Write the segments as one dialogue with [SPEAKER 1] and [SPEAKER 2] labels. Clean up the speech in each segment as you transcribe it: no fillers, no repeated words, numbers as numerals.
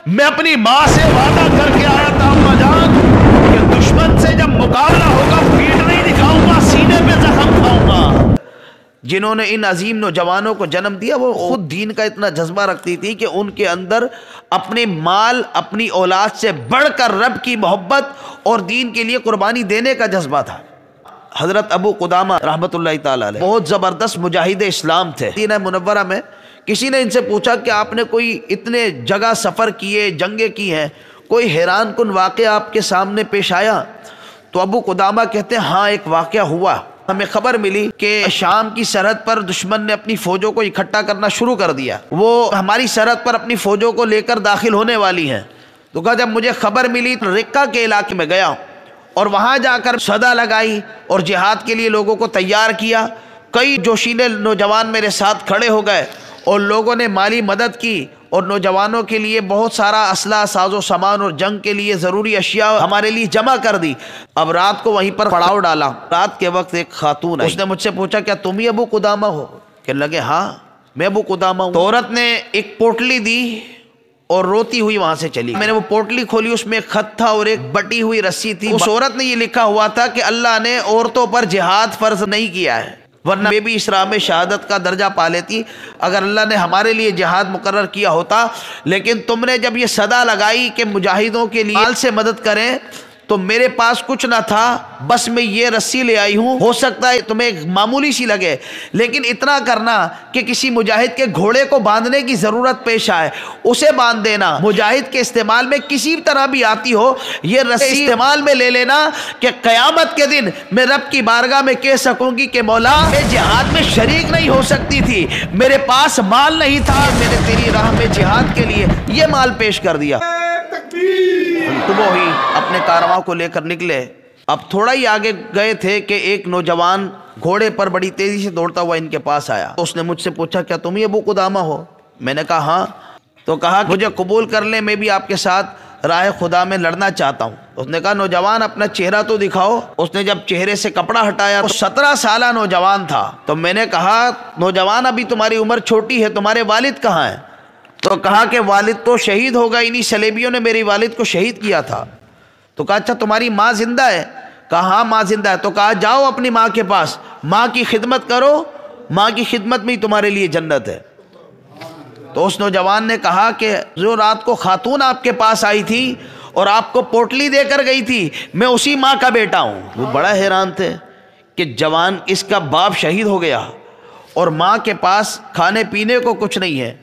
[SPEAKER 1] میں اپنی ماں سے وعدہ کر کے آیا تھا اماں جان کہ دشمن سے جب مقابلہ ہوگا پیٹ نہیں دکھاؤں گا، سینے پہ زخم کھاؤں گا۔ جنہوں نے ان عظیم نوجوانوں کو جنم دیا وہ خود دین کا اتنا جذبہ رکھتی تھی کہ ان کے اندر اپنے مال، اپنی اولاد سے بڑھ کر رب کی محبت اور دین کے لیے قربانی دینے کا جذبہ تھا۔ حضرت ابو قدامہ رحمۃ اللہ تعالی علیہ بہت زبردست مجاہد اسلام تھے۔ مدینہ منورہ میں کسی نے ان سے پوچھا کہ آپ نے کوئی اتنے جگہ سفر کیے، جنگیں کی ہیں، کوئی حیران کن واقعہ آپ کے سامنے پیش آیا؟ تو ابو قدامہ کہتے ہیں ہاں ایک واقعہ ہوا۔ ہمیں خبر ملی کہ شام کی سرحد پر دشمن نے اپنی فوجوں کو اکٹھا کرنا شروع کر دیا، وہ ہماری سرحد پر اپنی فوجوں کو لے کر داخل ہونے والی ہیں۔ تو کہا جب مجھے خبر ملی تو رقہ کے علاقے میں گیا اور وہاں جا کر صدا لگائی اور جہاد کے لیے لوگوں کو تیار کیا۔ کئی جوشیلے نوجوان میرے ساتھ کھڑے ہو گئے اور لوگوں نے مالی مدد کی اور نوجوانوں کے لیے بہت سارا اسلحہ، ساز و سامان اور جنگ کے لیے ضروری اشیاء ہمارے لیے جمع کر دی۔ اب رات کو وہیں پر پڑاؤ ڈالا۔ رات کے وقت ایک خاتون آئی، اس نے مجھ سے پوچھا کیا تم ہی ابو قدامہ ہو؟ کہنے لگے ہاں میں ابو قدامہ ہوں۔ تو عورت نے ایک پوٹلی دی اور روتی ہوئی وہاں سے چلی۔ میں نے وہ پوٹلی کھولی، اس میں ایک خط تھا اور ایک بٹی ہوئی رسی تھی۔ اس عورت نے یہ لکھا ہوا تھا کہ اللہ نے عورتوں پر جہاد فرض نہیں کیا ہے، ورنہ میں بھی اس راہ میں شہادت کا درجہ پا لیتی اگر اللہ نے ہمارے لیے جہاد مقرر کیا ہوتا۔ لیکن تم نے جب یہ صدا لگائی کہ مجاہدوں کے لیے مال سے مدد کریں تو میرے پاس کچھ نہ تھا، بس میں یہ رسی لے آئی ہوں۔ ہو سکتا ہے تمہیں معمولی سی لگے، لیکن اتنا کرنا کہ کسی مجاہد کے گھوڑے کو باندھنے کی ضرورت پیش آئے اسے باندھ دینا۔ مجاہد کے استعمال میں کسی طرح بھی آتی ہو یہ رسی استعمال میں لے لینا کہ قیامت کے دن میں رب کی بارگاہ میں کہہ سکوں گی کہ مولا میں جہاد میں شریک نہیں ہو سکتی تھی، میرے پاس مال نہیں تھا، میں نے تیری راہ میں جہاد کے لیے یہ مال پیش کر دیا۔ صبح ہی اپنے کارواں کو لے کر نکلے۔ اب تھوڑا ہی آگے گئے تھے کہ ایک نوجوان گھوڑے پر بڑی تیزی سے دوڑتا ہوا ان کے پاس آیا۔ اس نے مجھ سے پوچھا کیا تم ہی ابو قدامہ ہو؟ میں نے کہا ہاں۔ تو کہا مجھے قبول کر لیں، میں بھی آپ کے ساتھ راہ خدا میں لڑنا چاہتا ہوں۔ اس نے کہا نوجوان اپنا چہرہ تو دکھاؤ۔ اس نے جب چہرے سے کپڑا ہٹایا تو 17 سالہ نوجوان تھا۔ تو میں نے کہا نوجوان ابھی تمہاری عمر چھوٹی ہے، تمہارے والد کہاں ہیں؟ تو کہا کہ والد تو شہید ہو گئے، انہی صلیبیوں نے میری والد کو شہید کیا تھا۔ تو کہا اچھا تمہاری ماں زندہ ہے؟ کہا ہاں ماں زندہ ہے۔ تو کہا جاؤ اپنی ماں کے پاس، ماں کی خدمت کرو، ماں کی خدمت میں ہی تمہارے لیے جنت ہے۔ تو اس نوجوان نے کہا کہ جو رات کو خاتون آپ کے پاس آئی تھی اور آپ کو پوٹلی دے کر گئی تھی میں اسی ماں کا بیٹا ہوں۔ وہ بڑا حیران تھے کہ جوان اس کا باپ شہید ہو گیا اور ماں کے پاس کھانے پینے کو کچھ نہیں ہے،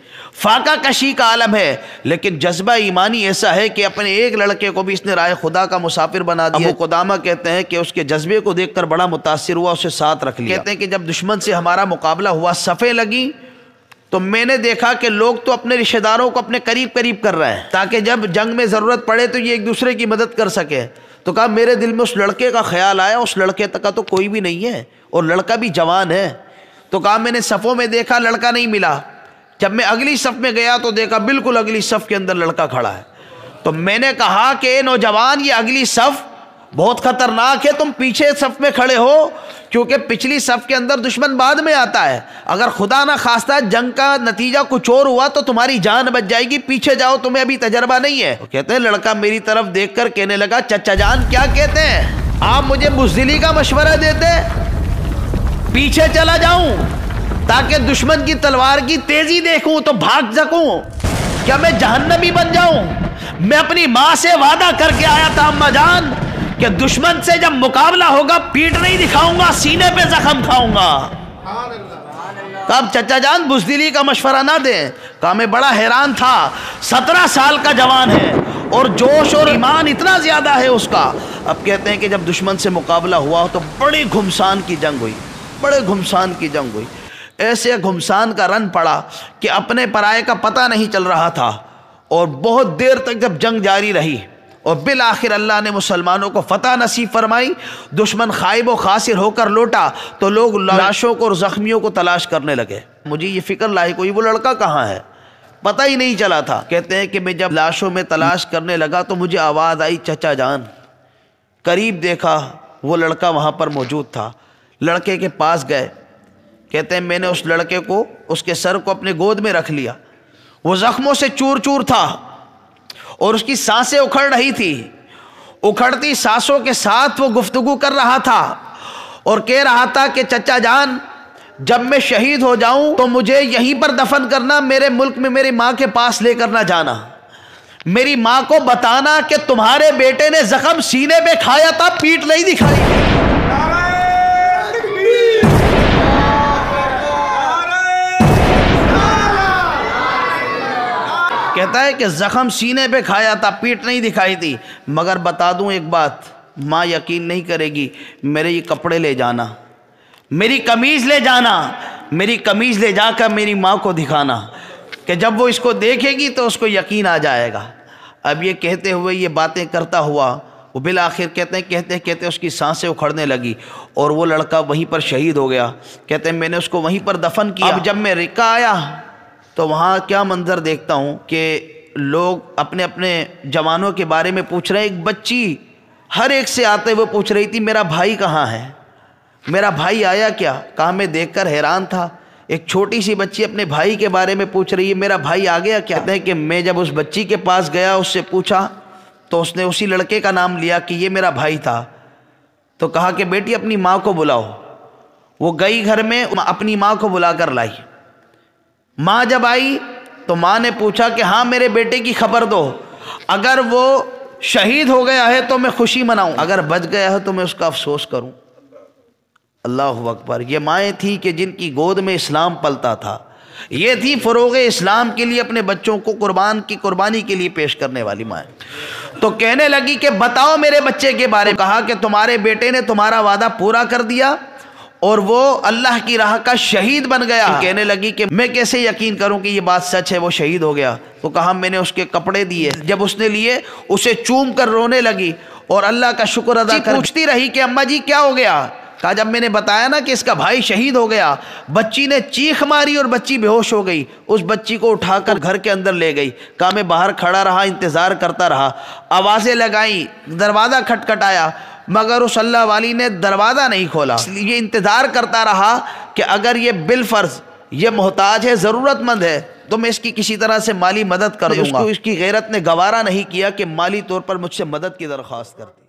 [SPEAKER 1] فاقہ کشی کا عالم ہے، لیکن جذبہ ایمانی ایسا ہے کہ اپنے ایک لڑکے کو بھی اس نے راہ خدا کا مسافر بنا دیا۔ ابو قدامہ کہتے ہیں کہ اس کے جذبے کو دیکھ کر بڑا متاثر ہوا، اسے ساتھ رکھ لیا۔ کہتے ہیں کہ جب دشمن سے ہمارا مقابلہ ہوا، صفیں لگی تو میں نے دیکھا کہ لوگ تو اپنے رشتہ داروں کو اپنے قریب قریب کر رہے ہیں تاکہ جب جنگ میں ضرورت پڑے تو یہ ایک دوسرے کی مدد کر سکے۔ تو کہا میرے دل میں اس لڑکے کا خیال آیا، اس لڑکے تک کا تو کوئی بھی نہیں ہے اور لڑکا بھی جوان ہے۔ تو کہا میں نے صفوں میں دیکھا لڑکا نہیں ملا، جب میں اگلی صف میں گیا تو دیکھا بالکل اگلی صف کے اندر لڑکا کھڑا ہے۔ تو میں نے کہا کہ نوجوان یہ اگلی صف بہت خطرناک ہے، تم پیچھے صف میں کھڑے ہو کیونکہ پچھلی صف کے اندر دشمن بعد میں آتا ہے، اگر خدا نہ خواستہ جنگ کا نتیجہ کچھ اور ہوا تو تمہاری جان بچ جائے گی، پیچھے جاؤ تمہیں ابھی تجربہ نہیں ہے۔ تو کہتے ہیں لڑکا میری طرف دیکھ کر کہنے لگا چچا جان کیا کہتے ہیں آپ مجھے بزدلی کا مشورہ دیتے پیچھے چلا جاؤں تاکہ دشمن کی تلوار کی تیزی دیکھوں تو بھاگ سکوں، کیا میں جہنمی بن جاؤں؟ میں اپنی ماں سے وعدہ کر کے آیا تھا اماں جان کہ دشمن سے جب مقابلہ ہوگا پیٹ نہیں دکھاؤں گا، سینے پہ زخم کھاؤں گا۔ کہا اب چچا جان بزدلی کا مشورہ نہ دیں۔ کہا میں بڑا حیران تھا، 17 سال کا جوان ہے اور جوش اور ایمان اتنا زیادہ ہے اس کا۔ اب کہتے ہیں کہ جب دشمن سے مقابلہ ہوا تو بڑی گھمسان کی جنگ ہوئی، بڑے گھمسان کی جنگ ہوئی، ایسے گھمسان کا رن پڑا کہ اپنے پرائے کا پتہ نہیں چل رہا تھا اور بہت دیر تک جب جنگ جاری رہی اور بالآخر اللہ نے مسلمانوں کو فتح نصیب فرمائی، دشمن خائب و خاسر ہو کر لوٹا تو لوگ لاشوں کو اور زخمیوں کو تلاش کرنے لگے۔ مجھے یہ فکر لاحق ہوئی وہ لڑکا کہاں ہے، پتہ ہی نہیں چلا تھا۔ کہتے ہیں کہ میں جب لاشوں میں تلاش کرنے لگا تو مجھے آواز آئی چچا جان، قریب دیکھا وہ لڑکا وہاں پر موجود تھا۔ لڑکے کے پاس گئے، کہتے ہیں میں نے اس لڑکے کو، اس کے سر کو اپنے گود میں رکھ لیا، وہ زخموں سے چور چور تھا اور اس کی سانسیں اکھڑ رہی تھی، اکھڑتی سانسوں کے ساتھ وہ گفتگو کر رہا تھا اور کہہ رہا تھا کہ چچا جان جب میں شہید ہو جاؤں تو مجھے یہیں پر دفن کرنا، میرے ملک میں میری ماں کے پاس لے کر نہ جانا، میری ماں کو بتانا کہ تمہارے بیٹے نے زخم سینے پہ کھایا تھا، پیٹ نہیں دکھائی۔ کہتا ہے کہ زخم سینے پہ کھایا تھا، پیٹ نہیں دکھائی تھی، مگر بتا دوں ایک بات، ماں یقین نہیں کرے گی، میرے یہ کپڑے لے جانا، میری قمیض لے جانا، میری قمیض لے جا کر میری ماں کو دکھانا کہ جب وہ اس کو دیکھے گی تو اس کو یقین آ جائے گا۔ اب یہ کہتے ہوئے یہ باتیں کرتا ہوا وہ بالآخر کہتے اس کی سانسیں اکھڑنے لگی اور وہ لڑکا وہیں پر شہید ہو گیا۔ کہتے ہیں میں نے اس کو وہیں پر دفن کیا۔ اب جب میں رکا آیا تو وہاں کیا منظر دیکھتا ہوں کہ لوگ اپنے اپنے جوانوں کے بارے میں پوچھ رہے ہیں۔ ایک بچی ہر ایک سے آتے ہوئے پوچھ رہی تھی میرا بھائی کہاں ہے، میرا بھائی آیا کیا؟ کہا میں دیکھ کر حیران تھا، ایک چھوٹی سی بچی اپنے بھائی کے بارے میں پوچھ رہی ہے میرا بھائی آ گیا کیا؟ کہتے ہیں کہ میں جب اس بچی کے پاس گیا، اس سے پوچھا تو اس نے اسی لڑکے کا نام لیا کہ یہ میرا بھائی تھا۔ تو کہا کہ بیٹی اپنی ماں کو بلاؤ۔ وہ گئی گھر میں، اپنی ماں کو بلا کر لائی۔ ماں جب آئی تو ماں نے پوچھا کہ ہاں میرے بیٹے کی خبر دو، اگر وہ شہید ہو گیا ہے تو میں خوشی مناؤں، اگر بچ گیا ہے تو میں اس کا افسوس کروں۔ اللہ اکبر۔ یہ مائیں تھیں کہ جن کی گود میں اسلام پلتا تھا، یہ تھی فروغ اسلام کے لیے اپنے بچوں کو قربانی کے لیے پیش کرنے والی مائیں۔ تو کہنے لگی کہ بتاؤ میرے بچے کے بارے میں۔ کہا کہ تمہارے بیٹے نے تمہارا وعدہ پورا کر دیا اور وہ اللہ کی راہ کا شہید بن گیا۔ کہنے لگی کہ میں کیسے یقین کروں کہ یہ بات سچ ہے، وہ شہید ہو گیا؟ تو کہا میں نے اس کے کپڑے دیے، جب اس نے لیے اسے چوم کر رونے لگی اور اللہ کا شکر ادا کر پوچھتی رہی کہ اماں جی کیا ہو گیا؟ کہا جب میں نے بتایا نا کہ اس کا بھائی شہید ہو گیا، بچی نے چیخ ماری اور بچی بے ہوش ہو گئی۔ اس بچی کو اٹھا کر گھر کے اندر لے گئی۔ کہا میں باہر کھڑا رہا، انتظار کرتا رہا، آوازیں لگائیں، دروازہ کھٹکھٹایا، مگر اس اللہ والی نے دروازہ نہیں کھولا۔ یہ انتظار کرتا رہا کہ اگر یہ بالفرض یہ محتاج ہے، ضرورت مند ہے، تو میں اس کی کسی طرح سے مالی مدد کر دوں گا۔ اس کی غیرت نے گوارا نہیں کیا کہ مالی طور پر مجھ سے مدد کی درخواست کرتی۔